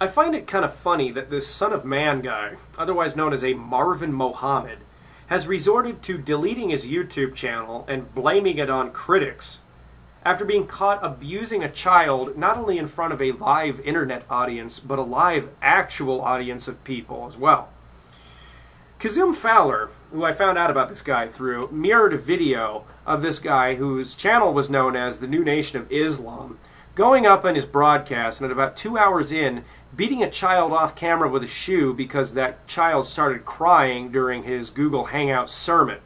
I find it kind of funny that this son of man guy, otherwise known as a Marvin Mohammed, has resorted to deleting his YouTube channel and blaming it on critics after being caught abusing a child not only in front of a live internet audience, but a live actual audience of people as well. Kazum Fowler, who I found out about this guy through, mirrored a video of this guy whose channel was known as the New Nation of Islam, going up on his broadcast and at about 2 hours in, beating a child off camera with a shoe because that child started crying during his Google Hangout sermon.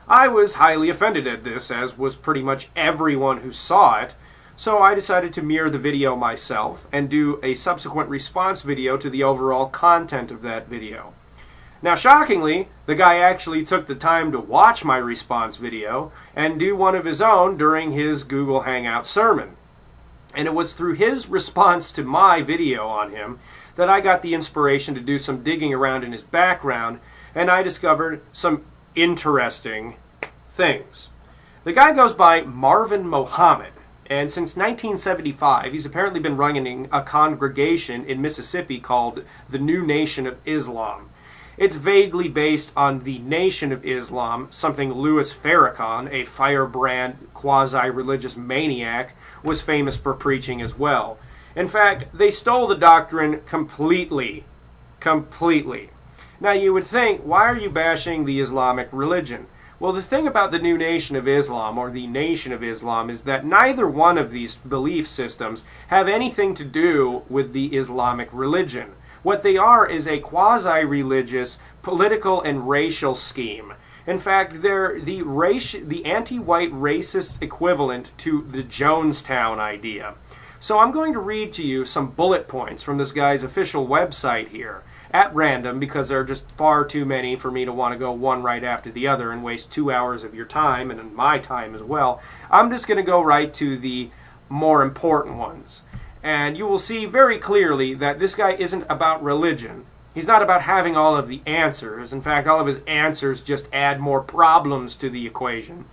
I was highly offended at this, as was pretty much everyone who saw it, so I decided to mirror the video myself and do a subsequent response video to the overall content of that video. Now, shockingly, the guy actually took the time to watch my response video and do one of his own during his Google Hangout sermon. And it was through his response to my video on him that I got the inspiration to do some digging around in his background, and I discovered some interesting things. The guy goes by Marvin Mohammed, and since 1975 he's apparently been running a congregation in Mississippi called the New Nation of Islam. It's vaguely based on the Nation of Islam, something Louis Farrakhan, a firebrand quasi-religious maniac, was famous for preaching as well. In fact, they stole the doctrine completely. Completely. Now you would think, why are you bashing the Islamic religion? Well, the thing about the New Nation of Islam, or the Nation of Islam, is that neither one of these belief systems have anything to do with the Islamic religion. What they are is a quasi-religious, political and racial scheme. In fact, they're the anti-white racist equivalent to the Jonestown idea. So I'm going to read to you some bullet points from this guy's official website here, at random, because there are just far too many for me to want to go one right after the other and waste 2 hours of your time, and my time as well. I'm just going to go right to the more important ones. And you will see very clearly that this guy isn't about religion. He's not about having all of the answers. In fact, all of his answers just add more problems to the equation.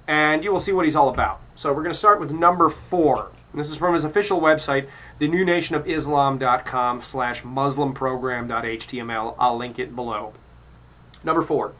And you will see what he's all about. So we're going to start with number 4. This is from his official website, thenewnationofislam.com/muslimprogram.html. I'll link it below. Number 4.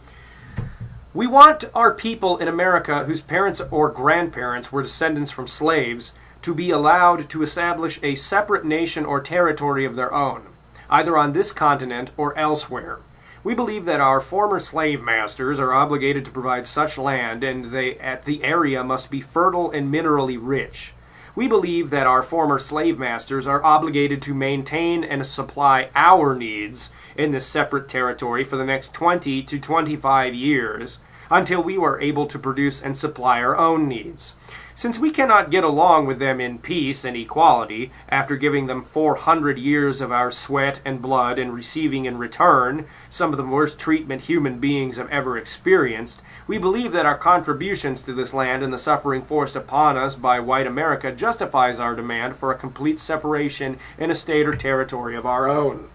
We want our people in America whose parents or grandparents were descendants from slaves to be allowed to establish a separate nation or territory of their own, either on this continent or elsewhere. We believe that our former slave masters are obligated to provide such land, and the area must be fertile and minerally rich. We believe that our former slave masters are obligated to maintain and supply our needs in this separate territory for the next 20 to 25 years, until we were able to produce and supply our own needs. Since we cannot get along with them in peace and equality, after giving them 400 years of our sweat and blood and receiving in return some of the worst treatment human beings have ever experienced, we believe that our contributions to this land and the suffering forced upon us by white America justifies our demand for a complete separation in a state or territory of our own.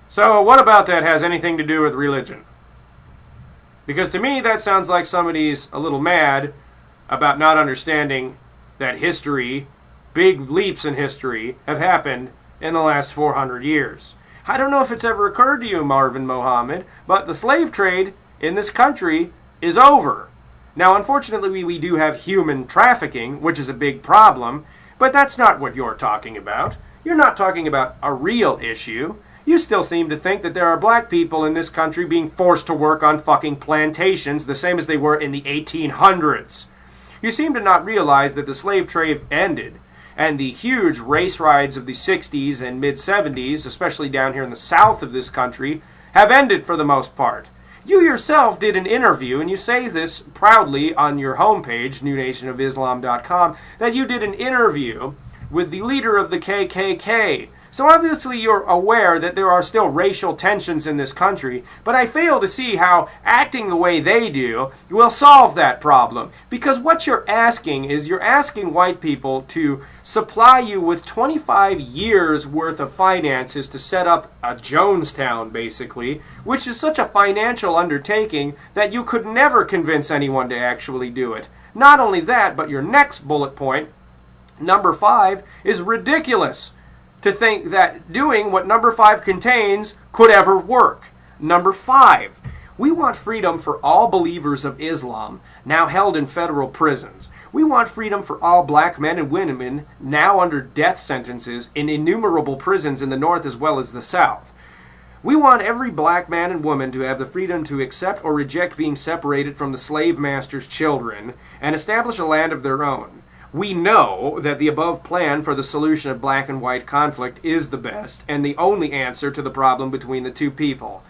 So what about that has anything to do with religion? Because to me that sounds like somebody's a little mad about not understanding that history, big leaps in history, have happened in the last 400 years. I don't know if it's ever occurred to you, Marvin Mohammed, but the slave trade in this country is over. Now, unfortunately, we do have human trafficking, which is a big problem, but that's not what you're talking about. You're not talking about a real issue. You still seem to think that there are black people in this country being forced to work on fucking plantations the same as they were in the 1800s. You seem to not realize that the slave trade ended, and the huge race riots of the 60s and mid-70s, especially down here in the south of this country, have ended for the most part. You yourself did an interview, and you say this proudly on your homepage, newnationofislam.com, that you did an interview with the leader of the KKK. So obviously you're aware that there are still racial tensions in this country, but I fail to see how acting the way they do will solve that problem. Because what you're asking is you're asking white people to supply you with 25 years worth of finances to set up a Jonestown, basically, which is such a financial undertaking that you could never convince anyone to actually do it. Not only that, but your next bullet point, number 5, is ridiculous. to think that doing what number 5 contains could ever work. Number 5, we want freedom for all believers of Islam, now held in federal prisons. We want freedom for all black men and women, now under death sentences in innumerable prisons in the North as well as the South. We want every black man and woman to have the freedom to accept or reject being separated from the slave master's children and establish a land of their own. We know that the above plan for the solution of black and white conflict is the best and the only answer to the problem between the two people.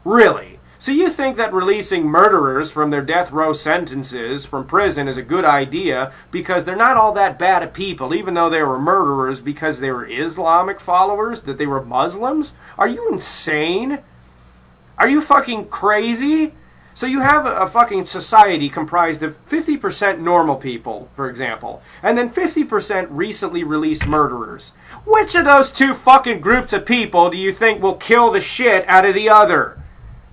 Really? So you think that releasing murderers from their death row sentences from prison is a good idea because they're not all that bad of people, even though they were murderers because they were Islamic followers, that they were Muslims? Are you insane? Are you fucking crazy? So you have a fucking society comprised of 50% normal people, for example, and then 50% recently released murderers. Which of those two fucking groups of people do you think will kill the shit out of the other?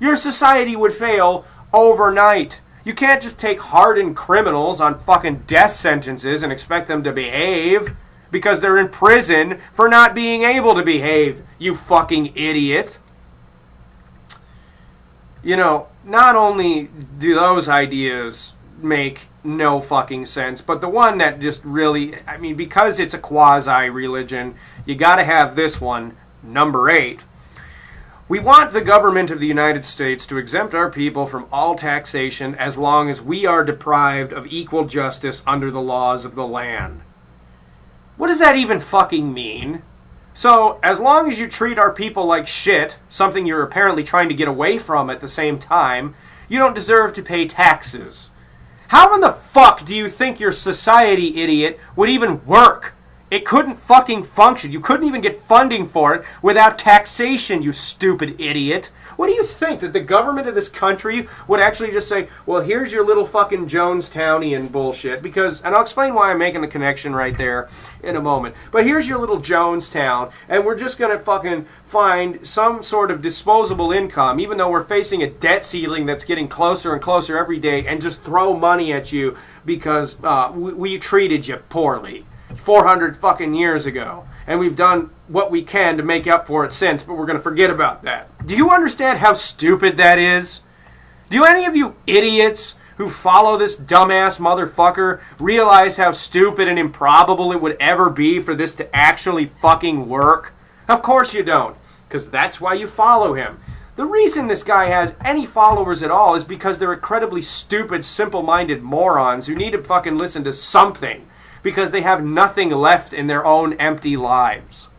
Your society would fail overnight. You can't just take hardened criminals on fucking death sentences and expect them to behave because they're in prison for not being able to behave, you fucking idiot. You know, not only do those ideas make no fucking sense, but the one that just really, I mean, because it's a quasi-religion, you gotta have this one, number 8. We want the government of the United States to exempt our people from all taxation as long as we are deprived of equal justice under the laws of the land. What does that even fucking mean? So, as long as you treat our people like shit, something you're apparently trying to get away from at the same time, you don't deserve to pay taxes. How in the fuck do you think your society, idiot, would even work? It couldn't fucking function. You couldn't even get funding for it without taxation, you stupid idiot. What do you think, that the government of this country would actually just say, well, here's your little fucking Jonestownian bullshit, because, and I'll explain why I'm making the connection right there in a moment, but here's your little Jonestown, and we're just going to fucking find some sort of disposable income, even though we're facing a debt ceiling that's getting closer and closer every day, and just throw money at you because we treated you poorly 400 fucking years ago. And we've done what we can to make up for it since, but we're going to forget about that. Do you understand how stupid that is? Do any of you idiots who follow this dumbass motherfucker realize how stupid and improbable it would ever be for this to actually fucking work? Of course you don't, because that's why you follow him. The reason this guy has any followers at all is because they're incredibly stupid, simple-minded morons who need to fucking listen to something, because they have nothing left in their own empty lives.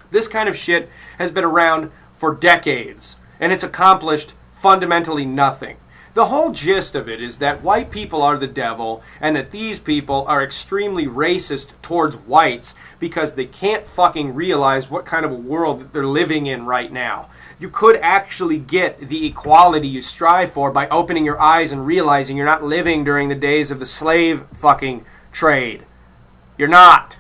This kind of shit has been around for decades, and it's accomplished fundamentally nothing. The whole gist of it is that white people are the devil, and that these people are extremely racist towards whites because they can't fucking realize what kind of a world that they're living in right now. You could actually get the equality you strive for by opening your eyes and realizing you're not living during the days of the slave fucking trade. You're not.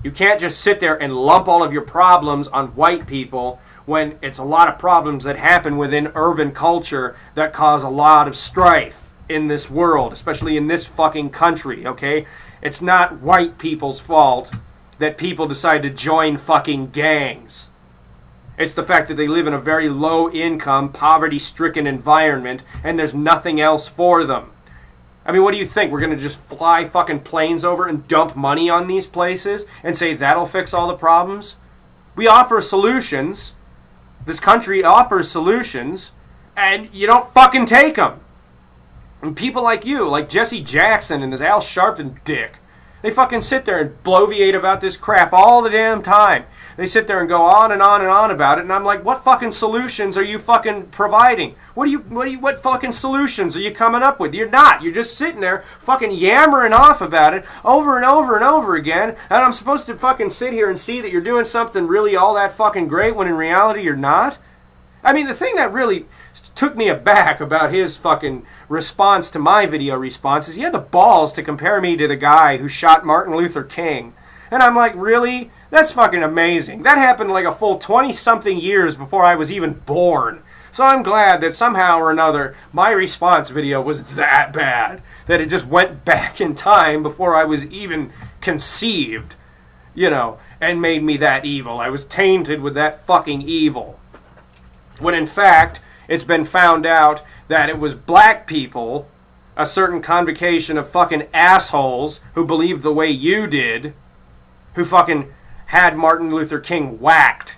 You can't just sit there and lump all of your problems on white people when it's a lot of problems that happen within urban culture that cause a lot of strife in this world, especially in this fucking country, okay? It's not white people's fault that people decide to join fucking gangs. It's the fact that they live in a very low-income, poverty-stricken environment and there's nothing else for them. I mean, what do you think? We're going to just fly fucking planes over and dump money on these places and say that'll fix all the problems? We offer solutions. This country offers solutions, and you don't fucking take them. And people like you, like Jesse Jackson and this Al Sharpton dick, they fucking sit there and bloviate about this crap all the damn time. They sit there and go on and on and on about it, and I'm like, what fucking solutions are you fucking providing? What fucking solutions are you coming up with? You're not. You're just sitting there fucking yammering off about it over and over and over again, and I'm supposed to fucking sit here and see that you're doing something really all that fucking great when in reality you're not? I mean, the thing that really took me aback about his fucking response to my video response is he had the balls to compare me to the guy who shot Martin Luther King. And I'm like, really? That's fucking amazing. That happened like a full 20-something years before I was even born. So I'm glad that somehow or another my response video was that bad, that it just went back in time before I was even conceived. you know, and made me that evil. I was tainted with that fucking evil. When in fact, it's been found out that it was black people, a certain convocation of fucking assholes who believed the way you did, who fucking had Martin Luther King whacked.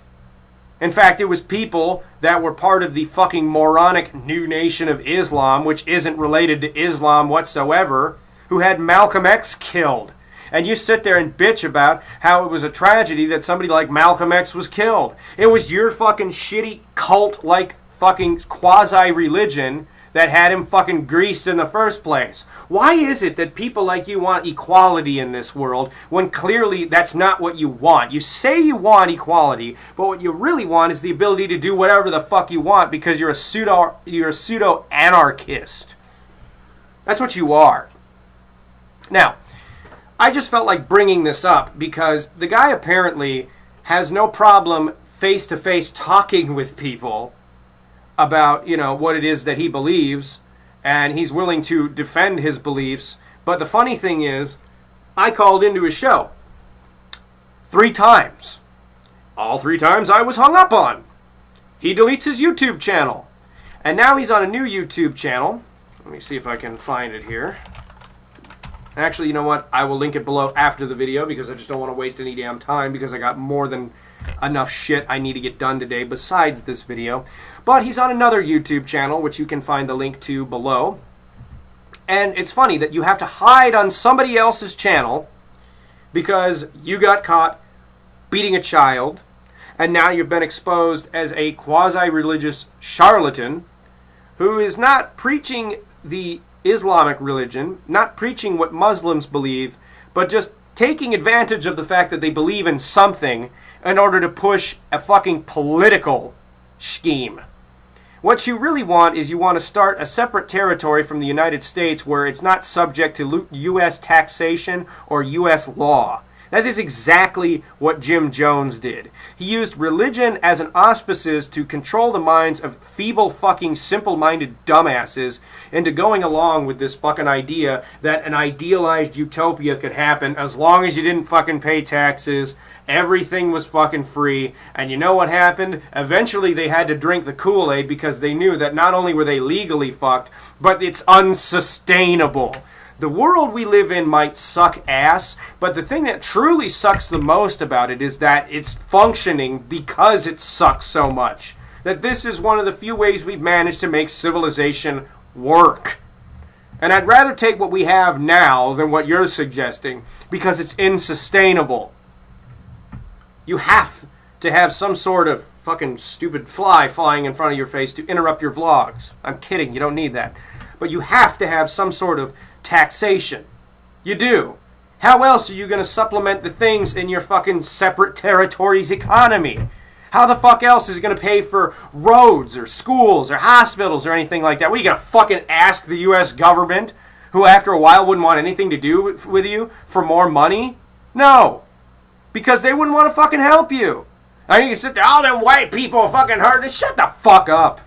In fact, it was people that were part of the fucking moronic New Nation of Islam, which isn't related to Islam whatsoever, who had Malcolm X killed. And you sit there and bitch about how it was a tragedy that somebody like Malcolm X was killed. It was your fucking shitty cult-like fucking quasi-religion that had him fucking greased in the first place. Why is it that people like you want equality in this world when clearly that's not what you want? You say you want equality, but what you really want is the ability to do whatever the fuck you want because you're a pseudo-anarchist. That's what you are. Now, I just felt like bringing this up because the guy apparently has no problem face-to-face talking with people about, you know, what it is that he believes, and he's willing to defend his beliefs. But the funny thing is, I called into his show 3 times. All 3 times I was hung up on. He deletes his YouTube channel. And now he's on a new YouTube channel. Let me see if I can find it here. Actually, you know what? I will link it below after the video because I just don't want to waste any damn time because I got more than enough shit I need to get done today besides this video. But he's on another YouTube channel, which you can find the link to below. And it's funny that you have to hide on somebody else's channel because you got caught beating a child, and now you've been exposed as a quasi-religious charlatan who is not preaching the Islamic religion, not preaching what Muslims believe, but just taking advantage of the fact that they believe in something in order to push a fucking political scheme. What you really want is you want to start a separate territory from the United States where it's not subject to U.S. taxation or U.S. law. That is exactly what Jim Jones did. He used religion as an auspices to control the minds of feeble fucking simple-minded dumbasses into going along with this fucking idea that an idealized utopia could happen as long as you didn't fucking pay taxes, everything was fucking free, and you know what happened? Eventually they had to drink the Kool-Aid because they knew that not only were they legally fucked, but it's unsustainable. The world we live in might suck ass, but the thing that truly sucks the most about it is that it's functioning because it sucks so much. That this is one of the few ways we've managed to make civilization work. And I'd rather take what we have now than what you're suggesting, because it's insustainable. You have to have some sort of fucking stupid fly flying in front of your face to interrupt your vlogs. I'm kidding, you don't need that. But you have to have some sort of taxation. You do. How else are you going to supplement the things in your fucking separate territories economy? How the fuck else is it going to pay for roads or schools or hospitals or anything like that? What, are you going to fucking ask the U.S. government, who after a while wouldn't want anything to do with you, for more money? No. Because they wouldn't want to fucking help you. I mean, you sit there, all them white people fucking hurt. Shut the fuck up.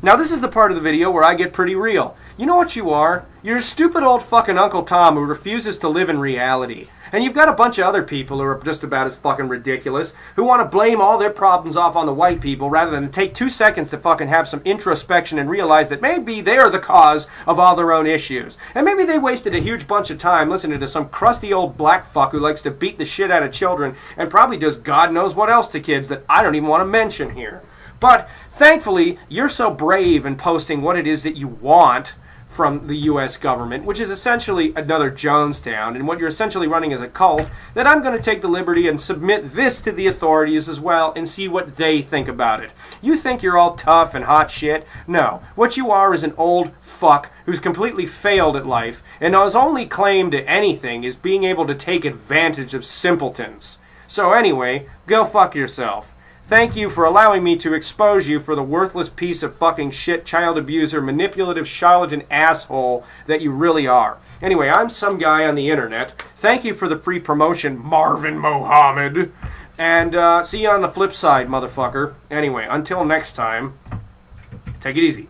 Now this is the part of the video where I get pretty real. You know what you are? You're a stupid old fucking Uncle Tom who refuses to live in reality. And you've got a bunch of other people who are just about as fucking ridiculous, who want to blame all their problems off on the white people rather than take 2 seconds to fucking have some introspection and realize that maybe they're the cause of all their own issues. And maybe they wasted a huge bunch of time listening to some crusty old black fuck who likes to beat the shit out of children and probably does God knows what else to kids that I don't even want to mention here. But thankfully, you're so brave in posting what it is that you want from the U.S. government, which is essentially another Jonestown, and what you're essentially running as a cult, that I'm going to take the liberty and submit this to the authorities as well and see what they think about it. You think you're all tough and hot shit? No. What you are is an old fuck who's completely failed at life, and his only claim to anything is being able to take advantage of simpletons. So anyway, go fuck yourself. Thank you for allowing me to expose you for the worthless piece of fucking shit, child abuser, manipulative, charlatan asshole that you really are. Anyway, I'm some guy on the internet. Thank you for the free promotion, Marvin Mohammed. And see you on the flip side, motherfucker. Anyway, until next time, take it easy.